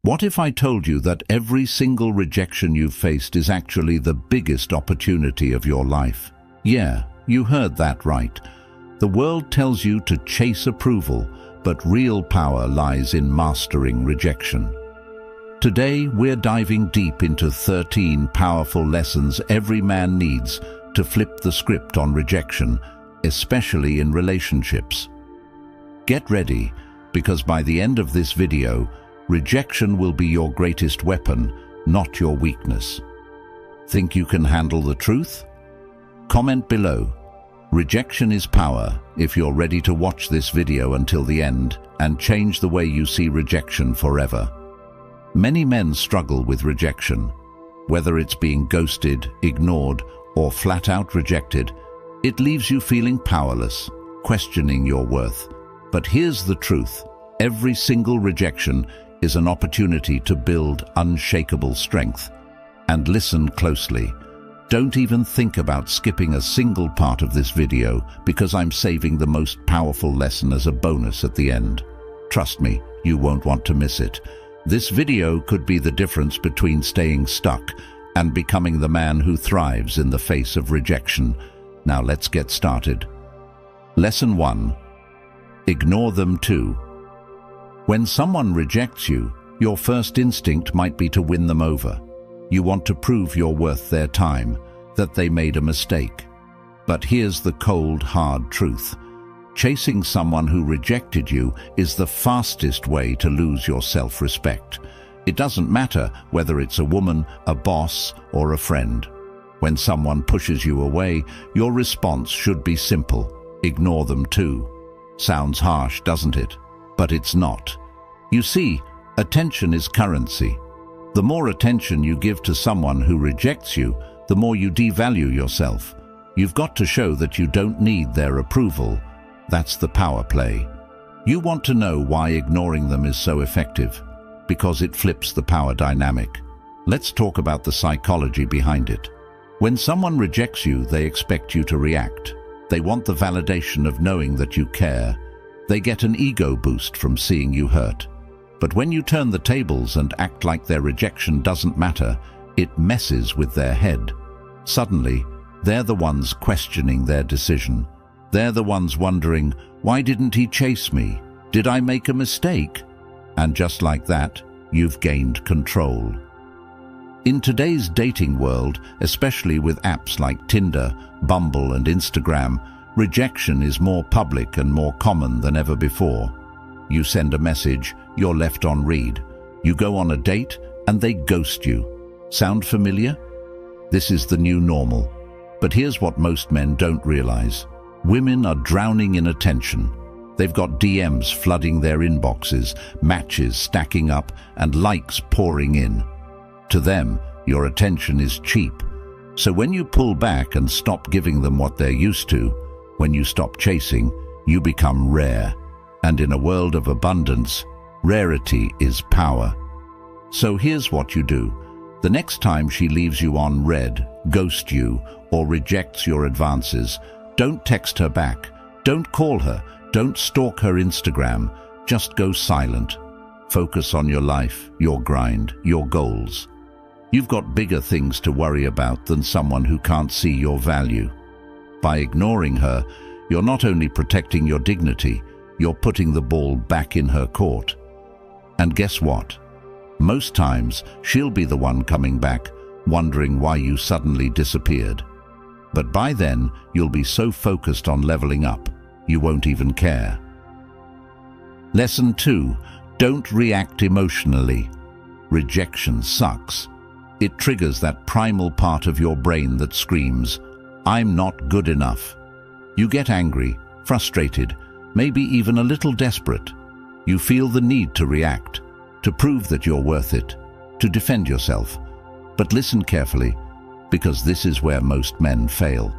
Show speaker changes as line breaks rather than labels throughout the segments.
What if I told you that every single rejection you've faced is actually the biggest opportunity of your life? Yeah, you heard that right. The world tells you to chase approval, but real power lies in mastering rejection. Today, we're diving deep into 13 powerful lessons every man needs to flip the script on rejection, especially in relationships. Get ready, because by the end of this video, rejection will be your greatest weapon, not your weakness. Think you can handle the truth? Comment below. Rejection is power if you're ready to watch this video until the end and change the way you see rejection forever. Many men struggle with rejection. Whether it's being ghosted, ignored, or flat out rejected, it leaves you feeling powerless, questioning your worth. But here's the truth. Every single rejection is an opportunity to build unshakable strength. And listen closely. Don't even think about skipping a single part of this video, because I'm saving the most powerful lesson as a bonus at the end. Trust me, you won't want to miss it. This video could be the difference between staying stuck and becoming the man who thrives in the face of rejection. Now let's get started. Lesson 1. Ignore them too. When someone rejects you, your first instinct might be to win them over. You want to prove you're worth their time, that they made a mistake. But here's the cold, hard truth. Chasing someone who rejected you is the fastest way to lose your self-respect. It doesn't matter whether it's a woman, a boss, or a friend. When someone pushes you away, your response should be simple. Ignore them too. Sounds harsh, doesn't it? But it's not. You see, attention is currency. The more attention you give to someone who rejects you, the more you devalue yourself. You've got to show that you don't need their approval. That's the power play. You want to know why ignoring them is so effective? Because it flips the power dynamic. Let's talk about the psychology behind it. When someone rejects you, they expect you to react. They want the validation of knowing that you care. They get an ego boost from seeing you hurt. But when you turn the tables and act like their rejection doesn't matter, it messes with their head. Suddenly, they're the ones questioning their decision. They're the ones wondering, why didn't he chase me? Did I make a mistake? And just like that, you've gained control. In today's dating world, especially with apps like Tinder, Bumble, and Instagram, rejection is more public and more common than ever before. You send a message, you're left on read. You go on a date, and they ghost you. Sound familiar? This is the new normal. But here's what most men don't realize. Women are drowning in attention. They've got DMs flooding their inboxes, matches stacking up, and likes pouring in. To them, your attention is cheap. So when you pull back and stop giving them what they're used to, when you stop chasing, you become rare. And in a world of abundance, rarity is power. So here's what you do. The next time she leaves you on red, ghosts you, or rejects your advances, don't text her back. Don't call her. Don't stalk her Instagram. Just go silent. Focus on your life, your grind, your goals. You've got bigger things to worry about than someone who can't see your value. By ignoring her, you're not only protecting your dignity, you're putting the ball back in her court. And guess what? Most times, she'll be the one coming back, wondering why you suddenly disappeared. But by then, you'll be so focused on leveling up, you won't even care. Lesson 2. Don't react emotionally. Rejection sucks. It triggers that primal part of your brain that screams, "I'm not good enough." You get angry, frustrated, maybe even a little desperate. You feel the need to react, to prove that you're worth it, to defend yourself. But listen carefully, because this is where most men fail.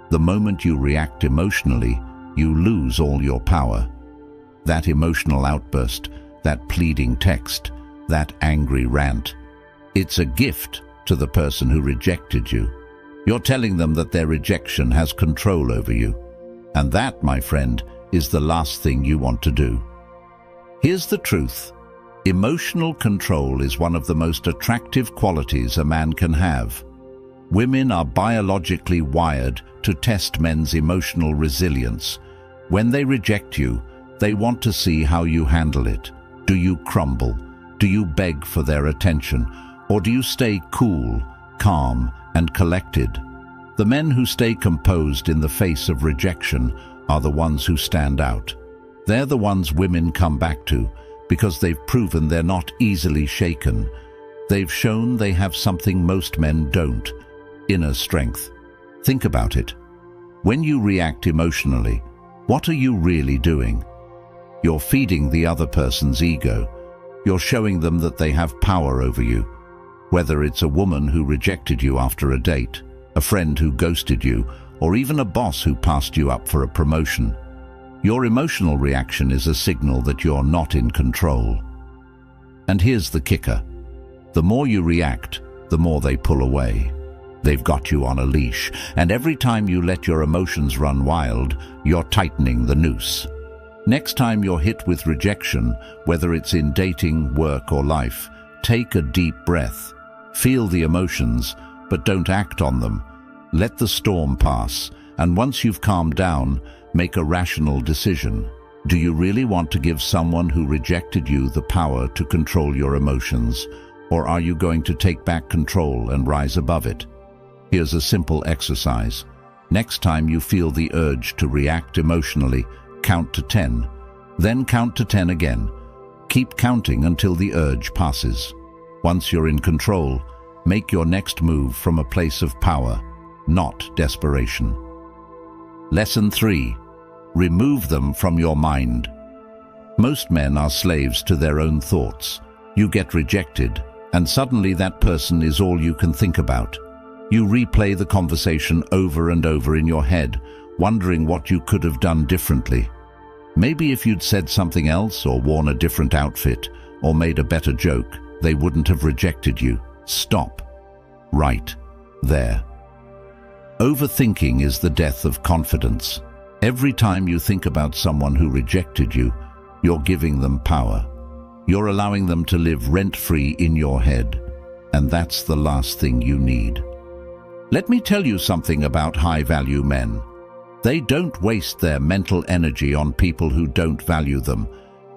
The moment you react emotionally, you lose all your power. That emotional outburst, that pleading text, that angry rant, it's a gift to the person who rejected you. You're telling them that their rejection has control over you. And that, my friend, is the last thing you want to do. Here's the truth. Emotional control is one of the most attractive qualities a man can have. Women are biologically wired to test men's emotional resilience. When they reject you, they want to see how you handle it. Do you crumble? Do you beg for their attention? Or do you stay cool, calm, and collected? The men who stay composed in the face of rejection are the ones who stand out. They're the ones women come back to because they've proven they're not easily shaken. They've shown they have something most men don't: inner strength. Think about it. When you react emotionally, what are you really doing? You're feeding the other person's ego. You're showing them that they have power over you. Whether it's a woman who rejected you after a date, a friend who ghosted you, or even a boss who passed you up for a promotion, your emotional reaction is a signal that you're not in control. And here's the kicker. The more you react, the more they pull away. They've got you on a leash, and every time you let your emotions run wild, you're tightening the noose. Next time you're hit with rejection, whether it's in dating, work, or life, take a deep breath. Feel the emotions, but don't act on them. Let the storm pass, and once you've calmed down, make a rational decision. Do you really want to give someone who rejected you the power to control your emotions, or are you going to take back control and rise above it? Here's a simple exercise. Next time you feel the urge to react emotionally, count to 10. Then count to 10 again. Keep counting until the urge passes. Once you're in control, make your next move from a place of power, not desperation. Lesson 3. Remove them from your mind. Most men are slaves to their own thoughts. You get rejected, and suddenly that person is all you can think about. You replay the conversation over and over in your head, wondering what you could have done differently. Maybe if you'd said something else, or worn a different outfit, or made a better joke, they wouldn't have rejected you. Stop. Right there. Overthinking is the death of confidence. Every time you think about someone who rejected you, you're giving them power. You're allowing them to live rent-free in your head, and that's the last thing you need. Let me tell you something about high-value men. They don't waste their mental energy on people who don't value them.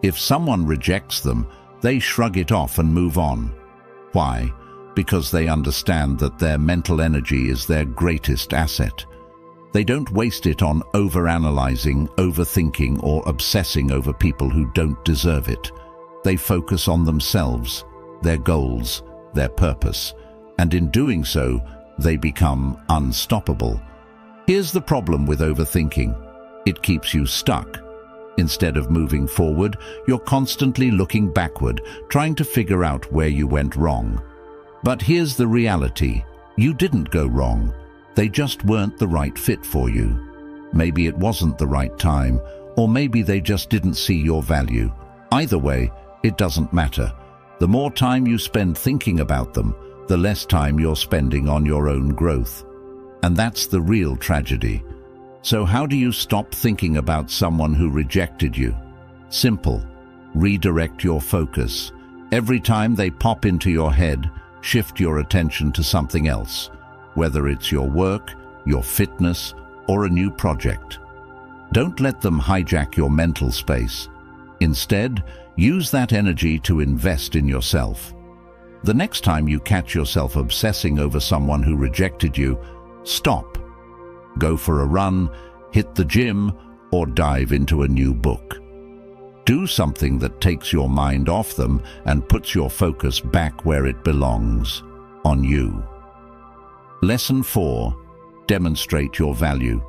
If someone rejects them, they shrug it off and move on. Why? Because they understand that their mental energy is their greatest asset. They don't waste it on overanalyzing, overthinking, or obsessing over people who don't deserve it. They focus on themselves, their goals, their purpose, and in doing so, they become unstoppable. Here's the problem with overthinking. It keeps you stuck. Instead of moving forward, you're constantly looking backward, trying to figure out where you went wrong. But here's the reality. You didn't go wrong. They just weren't the right fit for you. Maybe it wasn't the right time, or maybe they just didn't see your value. Either way, it doesn't matter. The more time you spend thinking about them, the less time you're spending on your own growth. And that's the real tragedy. So how do you stop thinking about someone who rejected you? Simple. Redirect your focus. Every time they pop into your head, shift your attention to something else, whether it's your work, your fitness, or a new project. Don't let them hijack your mental space. Instead, use that energy to invest in yourself. The next time you catch yourself obsessing over someone who rejected you, stop. Go for a run, hit the gym, or dive into a new book. Do something that takes your mind off them and puts your focus back where it belongs, on you. Lesson 4. Demonstrate your value.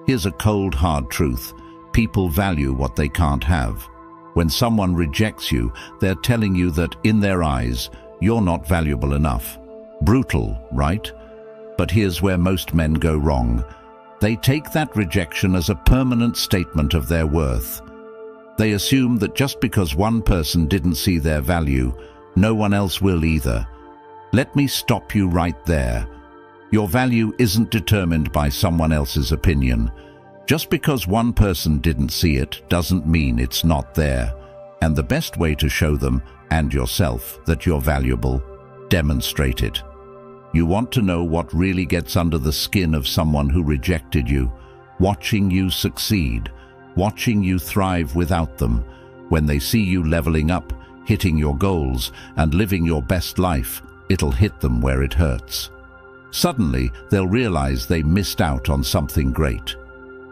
Here's a cold, hard truth. People value what they can't have. When someone rejects you, they're telling you that, in their eyes, you're not valuable enough. Brutal, right? But here's where most men go wrong. They take that rejection as a permanent statement of their worth. They assume that just because one person didn't see their value, no one else will either. Let me stop you right there. Your value isn't determined by someone else's opinion. Just because one person didn't see it doesn't mean it's not there. And the best way to show them and yourself that you're valuable, demonstrate it. You want to know what really gets under the skin of someone who rejected you, watching you succeed, watching you thrive without them. When they see you leveling up, hitting your goals, and living your best life, it'll hit them where it hurts. Suddenly, they'll realize they missed out on something great.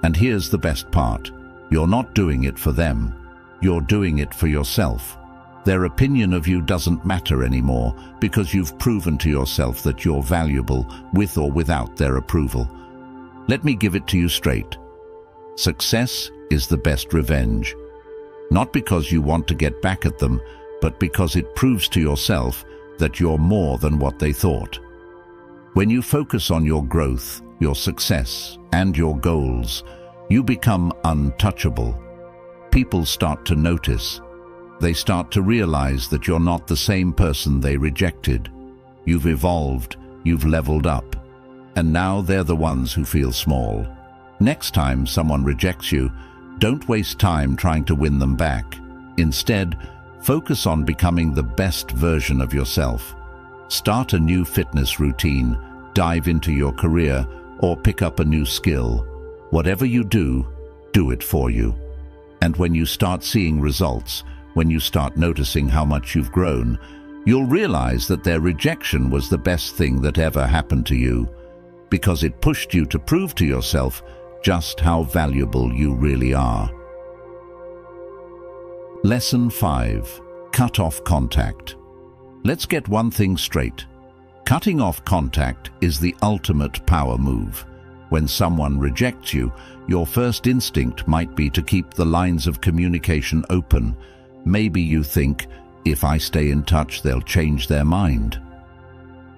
And here's the best part. You're not doing it for them. You're doing it for yourself. Their opinion of you doesn't matter anymore because you've proven to yourself that you're valuable with or without their approval. Let me give it to you straight. Success is the best revenge. Not because you want to get back at them, but because it proves to yourself that you're more than what they thought. When you focus on your growth, your success, and your goals, you become untouchable. People start to notice. They start to realize that you're not the same person they rejected. You've evolved, you've leveled up, and now they're the ones who feel small. Next time someone rejects you, don't waste time trying to win them back. Instead, focus on becoming the best version of yourself. Start a new fitness routine, dive into your career, or pick up a new skill. Whatever you do it for you. And when you start seeing results, when you start noticing how much you've grown, you'll realize that their rejection was the best thing that ever happened to you, because it pushed you to prove to yourself just how valuable you really are. Lesson 5. Cut off contact. Let's get one thing straight. Cutting off contact is the ultimate power move. When someone rejects you, your first instinct might be to keep the lines of communication open. Maybe you think, if I stay in touch, they'll change their mind.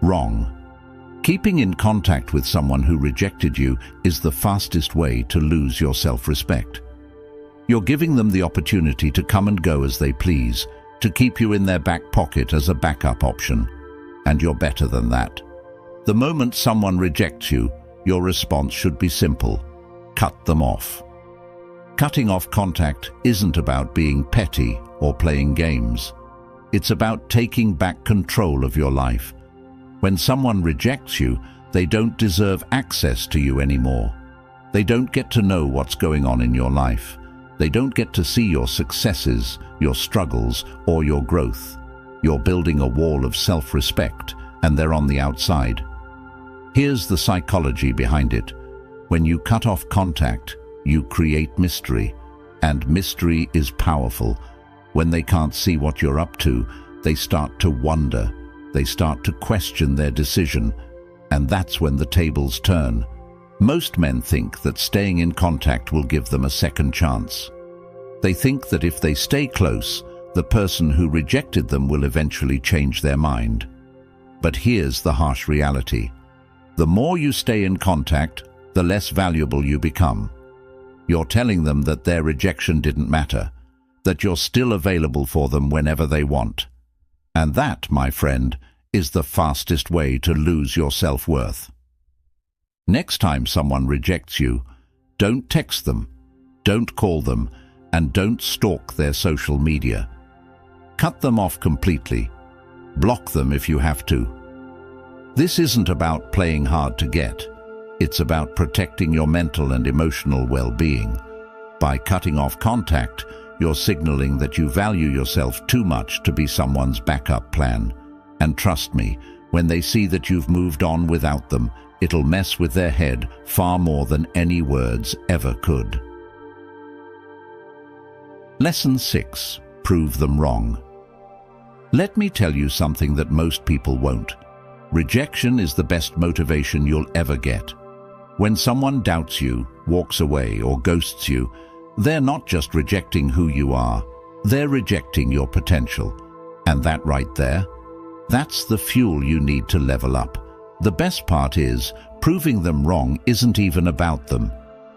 Wrong. Keeping in contact with someone who rejected you is the fastest way to lose your self-respect. You're giving them the opportunity to come and go as they please, to keep you in their back pocket as a backup option. And you're better than that. The moment someone rejects you, your response should be simple. Cut them off. Cutting off contact isn't about being petty or playing games. It's about taking back control of your life. When someone rejects you, they don't deserve access to you anymore. They don't get to know what's going on in your life. They don't get to see your successes, your struggles, or your growth. You're building a wall of self-respect, and they're on the outside. Here's the psychology behind it. When you cut off contact, you create mystery, and mystery is powerful. When they can't see what you're up to, they start to wonder. They start to question their decision, and that's when the tables turn. Most men think that staying in contact will give them a second chance. They think that if they stay close, the person who rejected them will eventually change their mind. But here's the harsh reality. The more you stay in contact, the less valuable you become. You're telling them that their rejection didn't matter, that you're still available for them whenever they want. And that, my friend, is the fastest way to lose your self-worth. Next time someone rejects you, don't text them, don't call them, and don't stalk their social media. Cut them off completely. Block them if you have to. This isn't about playing hard to get. It's about protecting your mental and emotional well-being. By cutting off contact, you're signaling that you value yourself too much to be someone's backup plan. And trust me, when they see that you've moved on without them, it'll mess with their head far more than any words ever could. Lesson 6. Prove them wrong. Let me tell you something that most people won't. Rejection is the best motivation you'll ever get. When someone doubts you, walks away, or ghosts you, they're not just rejecting who you are, they're rejecting your potential. And that right there, that's the fuel you need to level up. The best part is, proving them wrong isn't even about them.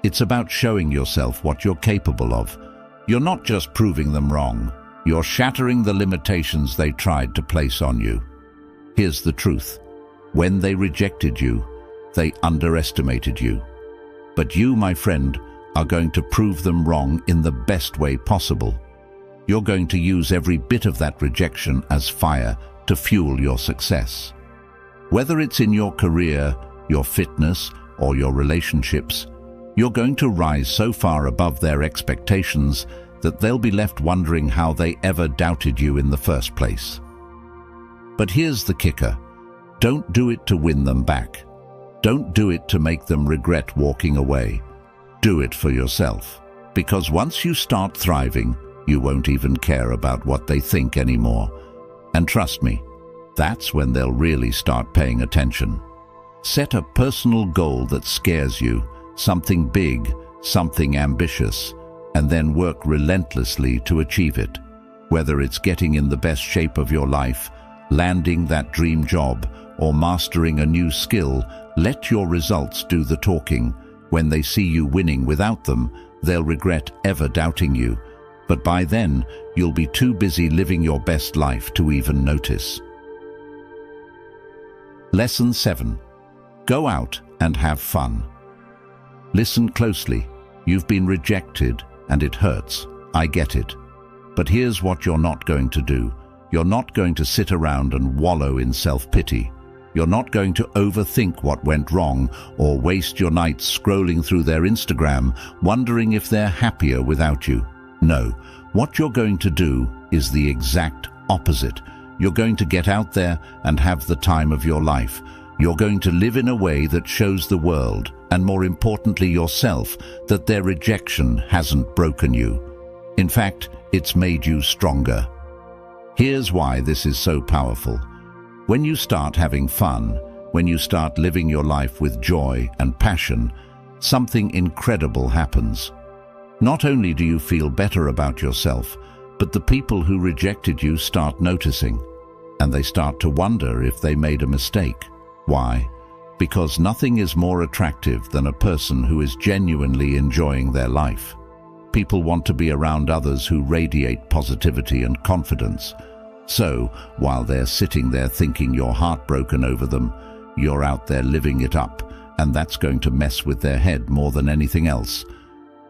It's about showing yourself what you're capable of. You're not just proving them wrong, you're shattering the limitations they tried to place on you. Here's the truth. When they rejected you, they underestimated you. But you, my friend, are going to prove them wrong in the best way possible. You're going to use every bit of that rejection as fire to fuel your success. Whether it's in your career, your fitness, or your relationships, you're going to rise so far above their expectations that they'll be left wondering how they ever doubted you in the first place. But here's the kicker. Don't do it to win them back. Don't do it to make them regret walking away. Do it for yourself. Because once you start thriving, you won't even care about what they think anymore. And trust me, that's when they'll really start paying attention. Set a personal goal that scares you, something big, something ambitious, and then work relentlessly to achieve it. Whether it's getting in the best shape of your life, landing that dream job, or mastering a new skill, let your results do the talking. When they see you winning without them, they'll regret ever doubting you. But by then, you'll be too busy living your best life to even notice. Lesson 7. Go out and have fun. Listen closely. You've been rejected, and it hurts. I get it. But here's what you're not going to do. You're not going to sit around and wallow in self-pity. You're not going to overthink what went wrong or waste your nights scrolling through their Instagram, wondering if they're happier without you. No, what you're going to do is the exact opposite. You're going to get out there and have the time of your life. You're going to live in a way that shows the world, and more importantly yourself, that their rejection hasn't broken you. In fact, it's made you stronger. Here's why this is so powerful. When you start having fun, when you start living your life with joy and passion, something incredible happens. Not only do you feel better about yourself, but the people who rejected you start noticing, and they start to wonder if they made a mistake. Why? Because nothing is more attractive than a person who is genuinely enjoying their life. People want to be around others who radiate positivity and confidence. So, while they're sitting there thinking you're heartbroken over them, you're out there living it up, and that's going to mess with their head more than anything else.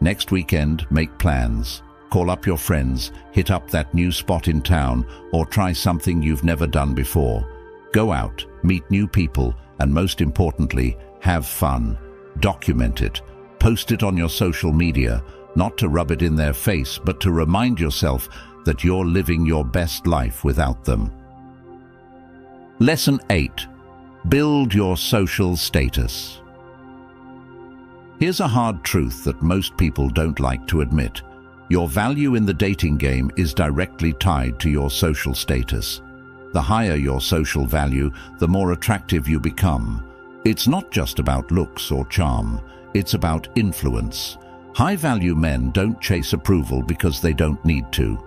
Next weekend, make plans. Call up your friends, hit up that new spot in town, or try something you've never done before. Go out, meet new people, and most importantly, have fun. Document it. Post it on your social media, not to rub it in their face, but to remind yourself that you're living your best life without them. Lesson 8. Build your social status. Here's a hard truth that most people don't like to admit. Your value in the dating game is directly tied to your social status. The higher your social value, the more attractive you become. It's not just about looks or charm, it's about influence. High-value men don't chase approval because they don't need to.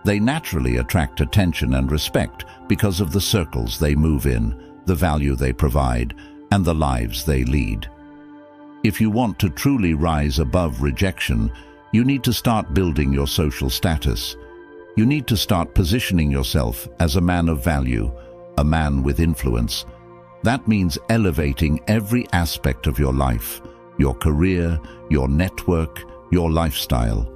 They naturally attract attention and respect because of the circles they move in, the value they provide, and the lives they lead. If you want to truly rise above rejection, you need to start building your social status. You need to start positioning yourself as a man of value, a man with influence. That means elevating every aspect of your life, your career, your network, your lifestyle.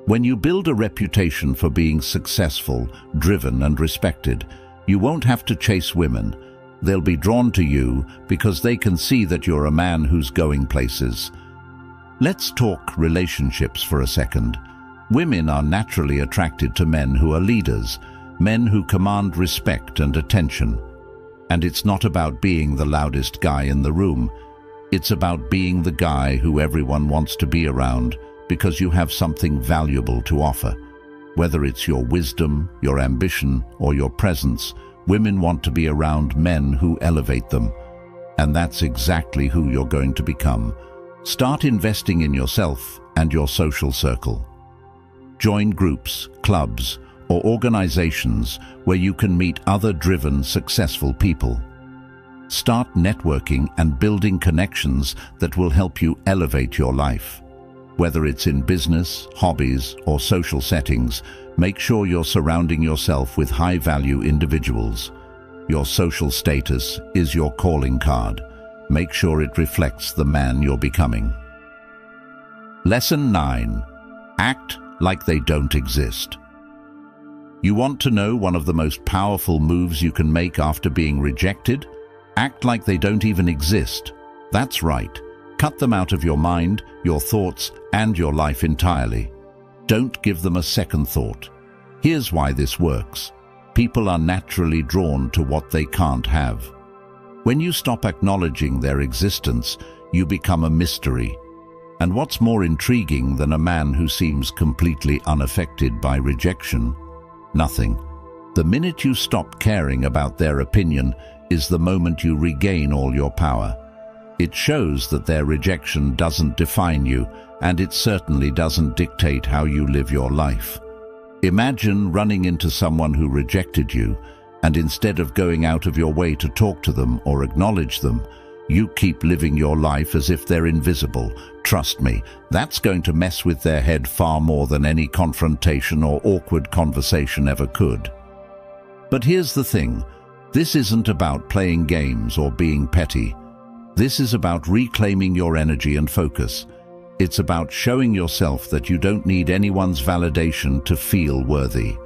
When you build a reputation for being successful, driven, and respected, you won't have to chase women. They'll be drawn to you because they can see that you're a man who's going places. Let's talk relationships for a second. Women are naturally attracted to men who are leaders, men who command respect and attention. And it's not about being the loudest guy in the room. It's about being the guy who everyone wants to be around because you have something valuable to offer. Whether it's your wisdom, your ambition, or your presence, women want to be around men who elevate them. And that's exactly who you're going to become. Start investing in yourself and your social circle. Join groups, clubs, or organizations where you can meet other driven, successful people. Start networking and building connections that will help you elevate your life. Whether it's in business, hobbies, or social settings, make sure you're surrounding yourself with high-value individuals. Your social status is your calling card. Make sure it reflects the man you're becoming. Lesson 9. Act like they don't exist. You want to know one of the most powerful moves you can make after being rejected? Act like they don't even exist. That's right. Cut them out of your mind, your thoughts, and your life entirely. Don't give them a second thought. Here's why this works. People are naturally drawn to what they can't have. When you stop acknowledging their existence, you become a mystery. And what's more intriguing than a man who seems completely unaffected by rejection? Nothing. The minute you stop caring about their opinion is the moment you regain all your power. It shows that their rejection doesn't define you, and it certainly doesn't dictate how you live your life. Imagine running into someone who rejected you, and instead of going out of your way to talk to them or acknowledge them, you keep living your life as if they're invisible. Trust me, that's going to mess with their head far more than any confrontation or awkward conversation ever could. But here's the thing, this isn't about playing games or being petty. This is about reclaiming your energy and focus. It's about showing yourself that you don't need anyone's validation to feel worthy.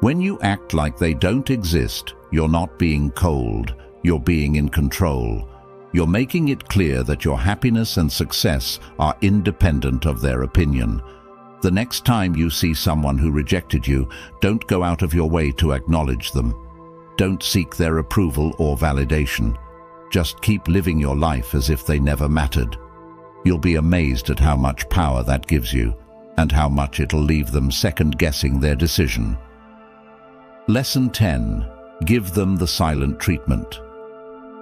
When you act like they don't exist, you're not being cold, you're being in control. You're making it clear that your happiness and success are independent of their opinion. The next time you see someone who rejected you, don't go out of your way to acknowledge them. Don't seek their approval or validation. Just keep living your life as if they never mattered. You'll be amazed at how much power that gives you, and how much it'll leave them second-guessing their decision. Lesson 10. Give them the silent treatment.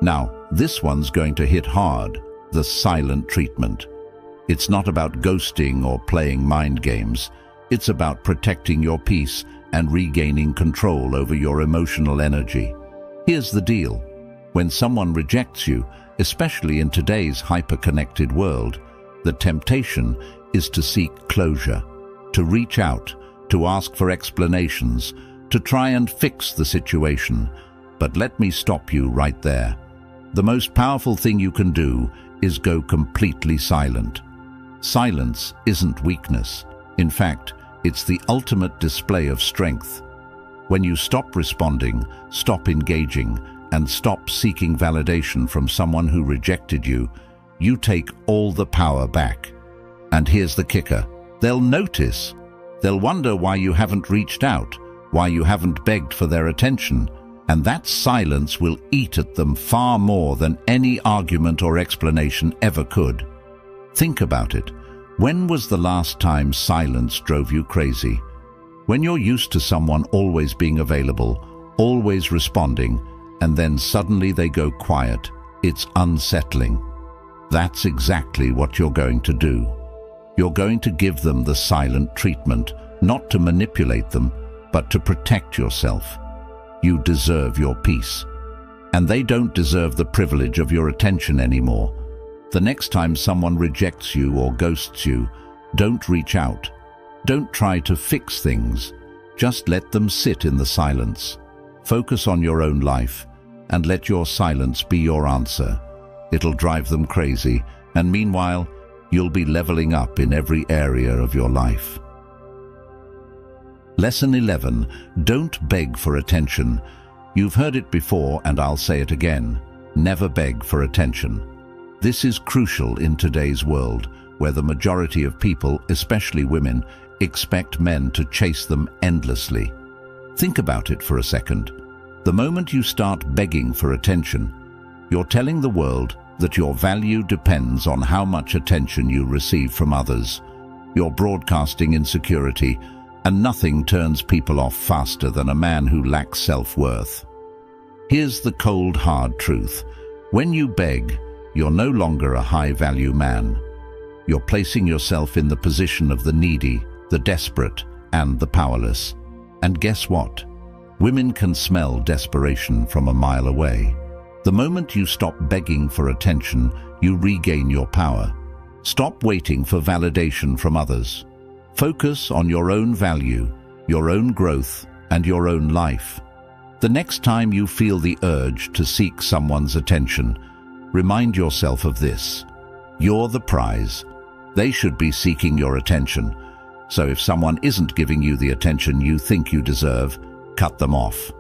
Now, this one's going to hit hard, the silent treatment. It's not about ghosting or playing mind games. It's about protecting your peace and regaining control over your emotional energy. Here's the deal. When someone rejects you, especially in today's hyper-connected world, the temptation is to seek closure, to reach out, to ask for explanations, to try and fix the situation. But let me stop you right there. The most powerful thing you can do is go completely silent. Silence isn't weakness. In fact, it's the ultimate display of strength. When you stop responding, stop engaging, and stop seeking validation from someone who rejected you, you take all the power back. And here's the kicker. They'll notice. They'll wonder why you haven't reached out, why you haven't begged for their attention, and that silence will eat at them far more than any argument or explanation ever could. Think about it. When was the last time silence drove you crazy? When you're used to someone always being available, always responding, and then suddenly they go quiet, it's unsettling. That's exactly what you're going to do. You're going to give them the silent treatment, not to manipulate them, but to protect yourself. You deserve your peace. And they don't deserve the privilege of your attention anymore. The next time someone rejects you or ghosts you, don't reach out. Don't try to fix things. Just let them sit in the silence. Focus on your own life, and let your silence be your answer. It'll drive them crazy, and meanwhile, you'll be leveling up in every area of your life. Lesson 11. Don't beg for attention. You've heard it before, and I'll say it again. Never beg for attention. This is crucial in today's world, where the majority of people, especially women, expect men to chase them endlessly. Think about it for a second. The moment you start begging for attention, you're telling the world that your value depends on how much attention you receive from others. You're broadcasting insecurity, and nothing turns people off faster than a man who lacks self-worth. Here's the cold, hard truth. When you beg, you're no longer a high-value man. You're placing yourself in the position of the needy, the desperate, and the powerless. And guess what? Women can smell desperation from a mile away. The moment you stop begging for attention, you regain your power. Stop waiting for validation from others. Focus on your own value, your own growth, and your own life. The next time you feel the urge to seek someone's attention, remind yourself of this. You're the prize. They should be seeking your attention. So if someone isn't giving you the attention you think you deserve, cut them off.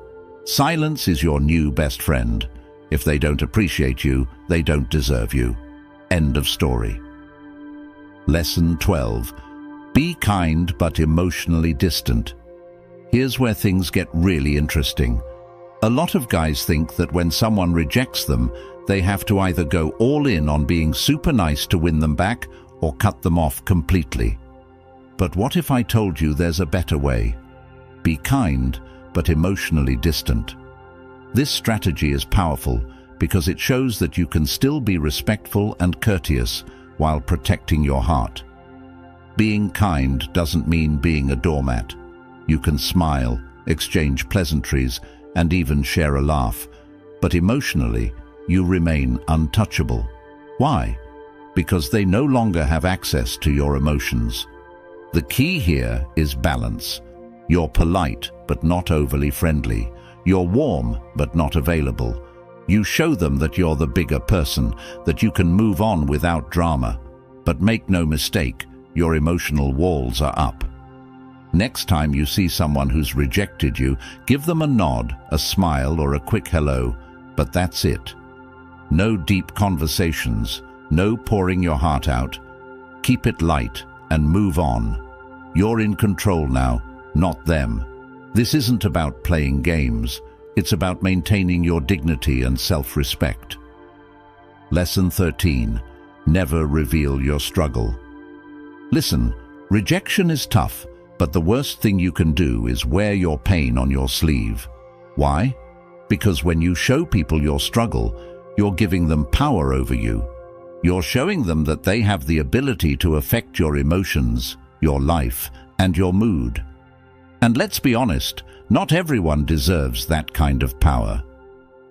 Silence is your new best friend. If they don't appreciate you, they don't deserve you. End of story. Lesson 12. Be kind but emotionally distant. Here's where things get really interesting. A lot of guys think that when someone rejects them, they have to either go all in on being super nice to win them back or cut them off completely. But what if I told you there's a better way? Be kind but emotionally distant. This strategy is powerful because it shows that you can still be respectful and courteous while protecting your heart. Being kind doesn't mean being a doormat. You can smile, exchange pleasantries, and even share a laugh, but emotionally, you remain untouchable. Why? Because they no longer have access to your emotions. The key here is balance. You're polite, but not overly friendly. You're warm, but not available. You show them that you're the bigger person, that you can move on without drama. But make no mistake, your emotional walls are up. Next time you see someone who's rejected you, give them a nod, a smile, or a quick hello, but that's it. No deep conversations, no pouring your heart out. Keep it light and move on. You're in control now, not them. This isn't about playing games. It's about maintaining your dignity and self-respect. Lesson 13. Never reveal your struggle. Listen, rejection is tough, but the worst thing you can do is wear your pain on your sleeve. Why? Because when you show people your struggle, you're giving them power over you. You're showing them that they have the ability to affect your emotions, your life, and your mood. And let's be honest, not everyone deserves that kind of power.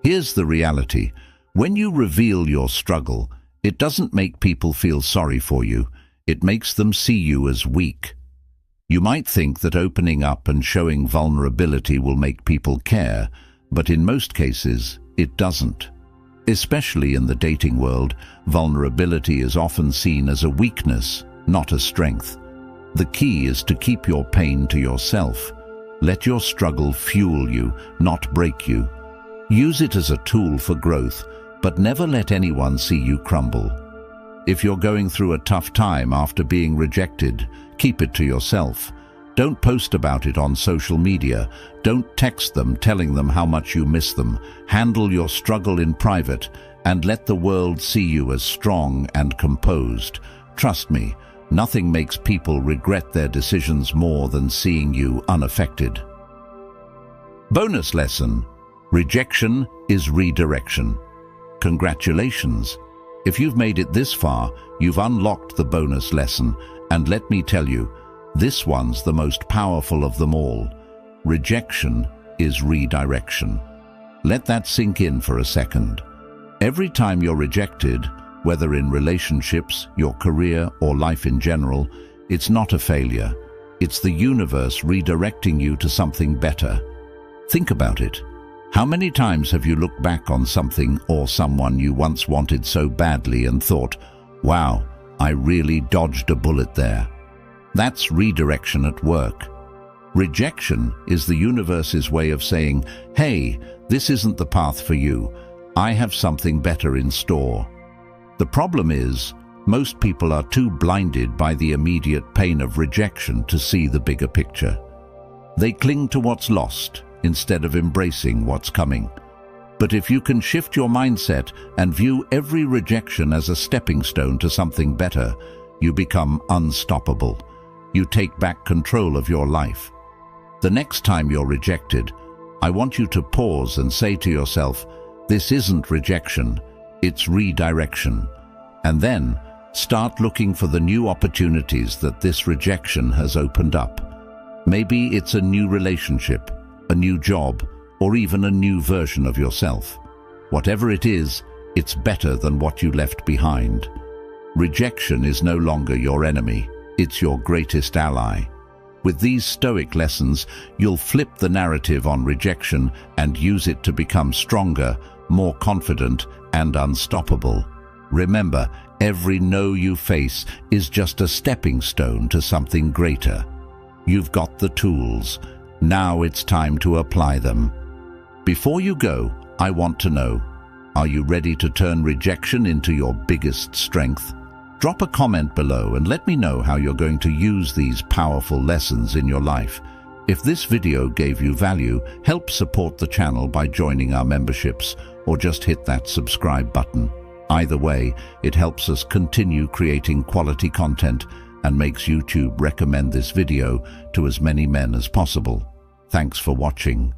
Here's the reality. When you reveal your struggle, it doesn't make people feel sorry for you. It makes them see you as weak. You might think that opening up and showing vulnerability will make people care, but in most cases, it doesn't. Especially in the dating world, vulnerability is often seen as a weakness, not a strength. The key is to keep your pain to yourself. Let your struggle fuel you, not break you. Use it as a tool for growth, but never let anyone see you crumble. If you're going through a tough time after being rejected, keep it to yourself. Don't post about it on social media. Don't text them telling them how much you miss them. Handle your struggle in private and let the world see you as strong and composed. Trust me, nothing makes people regret their decisions more than seeing you unaffected. Bonus lesson: rejection is redirection. Congratulations! If you've made it this far, you've unlocked the bonus lesson, and let me tell you, this one's the most powerful of them all. Rejection is redirection. Let that sink in for a second. Every time you're rejected, whether in relationships, your career, or life in general, it's not a failure. It's the universe redirecting you to something better. Think about it. How many times have you looked back on something or someone you once wanted so badly and thought, wow, I really dodged a bullet there? That's redirection at work. Rejection is the universe's way of saying, hey, this isn't the path for you. I have something better in store. The problem is, most people are too blinded by the immediate pain of rejection to see the bigger picture. They cling to what's lost instead of embracing what's coming. But if you can shift your mindset and view every rejection as a stepping stone to something better, you become unstoppable. You take back control of your life. The next time you're rejected, I want you to pause and say to yourself, this isn't rejection, it's redirection. And then start looking for the new opportunities that this rejection has opened up. Maybe it's a new relationship, a new job, or even a new version of yourself. Whatever it is, it's better than what you left behind. Rejection is no longer your enemy, it's your greatest ally. With these Stoic lessons, you'll flip the narrative on rejection and use it to become stronger, more confident, and unstoppable. Remember, every no you face is just a stepping stone to something greater. You've got the tools. Now it's time to apply them. Before you go, I want to know, are you ready to turn rejection into your biggest strength? Drop a comment below and let me know how you're going to use these powerful lessons in your life. If this video gave you value, help support the channel by joining our memberships or just hit that subscribe button. Either way, it helps us continue creating quality content and makes YouTube recommend this video to as many men as possible. Thanks for watching.